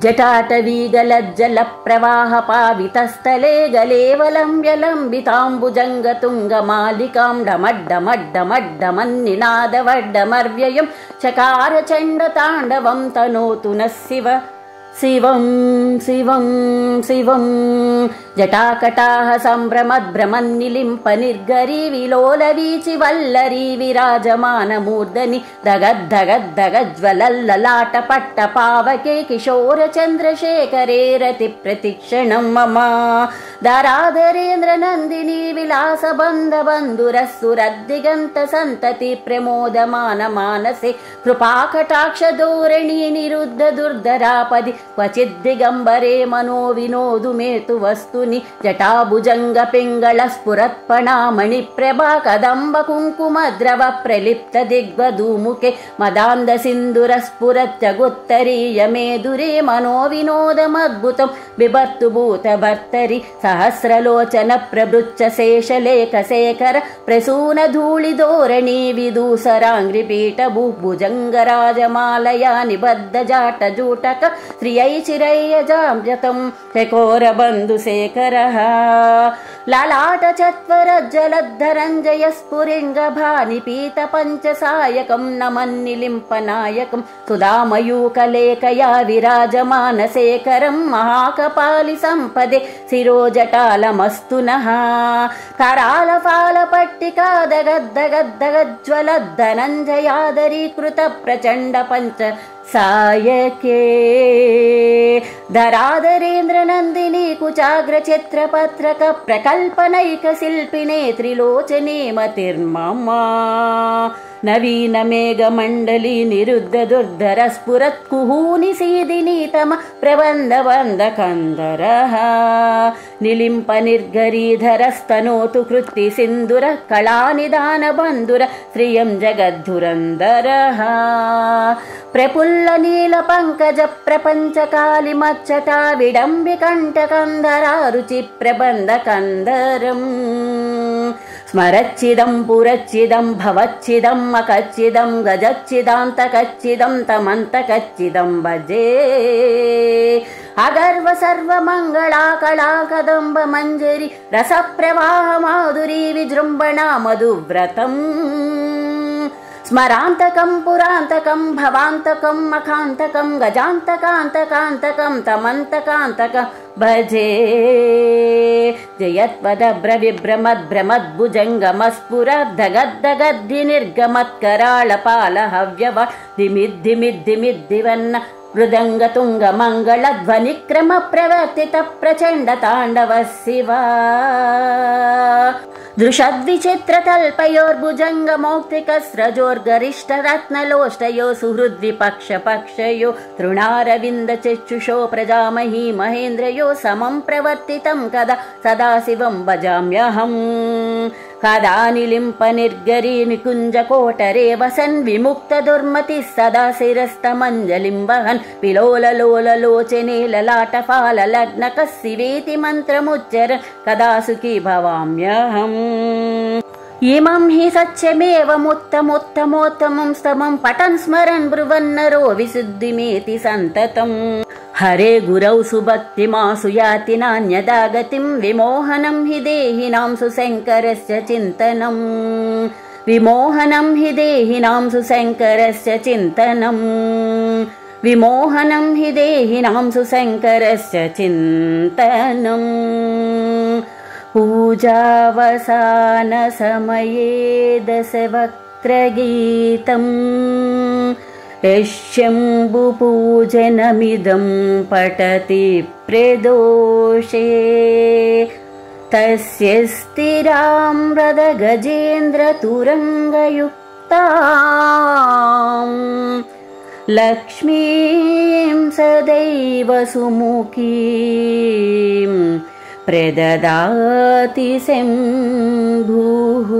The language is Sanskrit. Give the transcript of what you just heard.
जटाटवीगलज्जलप्रवाहपावितस्थले गलेवलं व्यलम्बिताम्बुजङ्गतुङ्गमालिकां डमड्डमड्डमड्डमन्निनादवड्डमर्व्ययं चकार चण्डताण्डवं तनोतु नः शिवं शिवं शिवं जटाकटाः सम्भ्रमद्भ्रमन्निलिम्प निर्गरी विलोलवीचि वल्लरी विराजमानमूर्धनि धगद्धगद्धगज्ज्वलल्ललाटपट्टपावके किशोरचन्द्रशेखरे रतिप्रतिक्षणं मम दाराधरेन्द्रनन्दिनी विलासबन्धबन्धुरस्सुरद्दिगन्तसन्तति प्रमोदमानमानसे कृपाकटाक्षधोरणी निरुद्ध दुर्धरापदि क्वचिद्दिगम्बरे मनोविनोदु मे तु वस्तुनि जटाभुजङ्गपिङ्गलस्फुरत्पणामणिप्रभा कदम्ब कुङ्कुमद्रव प्रलिप्त दिग्वधूमुखे मदान्दसिन्दुरस्फुरत्यगुत्तरीय मेदुरे मनोविनोदमद्भुतं बिभर्तु भूतभर्तरि सहस्रलोचन प्रभृच्च शेषलेखशेखर प्रसूनधूलिधोरणी विदूसराङ्घ्रिपीठ भुजङ्गराजमालया निबद्धजाटजूटक श्रियैचिरैयजाम्यतं चकोरबन्धुशेखरः ललाटचत्वरज्जलद्धरञ्जयस्फुरिङ्गभानिपीतपञ्चसायकं नमन्निलिम्पनायकं सुधामयूकलेखया विराजमानशेखरं महाकपालिसम्पदे शिरोजटालमस्तु नः करालफालपट्टिका दगद्धगद्धगज्ज्वलद्धनञ्जयादरीकृत प्रचण्ड पञ्च सायके धराधरेन्द्रनन्दिनी कुचाग्रचित्रपत्रक प्रकल्पनैकशिल्पिने त्रिलोचने मतिर्ममा नवीन मेघमण्डली निरुद्ध दुर्धर स्फुरत्कुहूनि सीदिनीतम प्रबन्धबन्धकन्दरः निलिम्प निर्गरीधरस्तनोतु कृत्ति सिन्दुर कलानिदानबन्धुर श्रियं जगद्धुरन्दरः प्रफुल्ल नीलपङ्कज प्रपञ्चकालिमच्चटा विडम्बिकण्ठकन्धरा रुचि प्रबन्धकन्दरम् स्मरच्चिदं पुरच्चिदं भवच्चिदं अकच्चिदं गजच्चिदान्तकच्चिदं तमन्तकच्चिदं भजे अगर्व सर्वमङ्गला कला कदम्ब मञ्जरी रसप्रवाह माधुरी विजृम्भणा मधुव्रतम् स्मरान्तकं पुरान्तकं भवान्तकं मखान्तकं गजान्तकान्तकान्तकं तमन्तकान्तक भजे जयत्वदभ्रविभ्रमद्भ्रमद्भुजङ्गमस्फुरद्धगद्धगद्धि निर्गमत्कराळपालहव्यव धिमिद्धिमिद्धिमिद्दिवन्न मृदङ्गतुङ्गमङ्गलध्वनिक्रम प्रवर्तित प्रचण्ड ताण्डव शिवा दृशद्विचित्रतल्पयोर्भुजङ्गमौक्तिकस्रजोर्गरिष्ठरत्नलोष्टयो सुहृद्विपक्षपक्षयो तृणारविन्दचक्षुषो प्रजामही महेन्द्रयो समं प्रवर्तितं कदा सदाशिवं भजाम्यहम् कदा निलिम्प निर्गरी निकुञ्जकोटरे वसन् विमुक्तदुर्मतिः सदा शिरस्तमञ्जलिं वहन् विलोललोललोचने ललाटफाललग्नकः शिवेति मन्त्रमुच्चरन् कदा सुखी भवाम्यहम् इमं हि सत्यमेवमुत्तमोत्तमोत्तमं स्तमं पठन् स्मरन् ब्रुवन्नरो विशुद्धिमेति सन्ततम् हरे गुरौ सुभक्तिमासु याति नान्यदा गतिं विमोहनं हि देहिनां सुशङ्करस्य चिन्तनम् विमोहनं हि देहिनां सुशङ्करस्य चिन्तनम् विमोहनं हि देहिनां सुशङ्करस्य चिन्तनम् पूजावसानसमये दशवक्त्रगीतम् यशम्भुपूजनमिदं पठति प्रदोषे तस्य स्थिरां हृदगजेन्द्रतुरङ्गयुक्तां लक्ष्मीं सदैव सुमुखीं प्रददाति शम्भुः।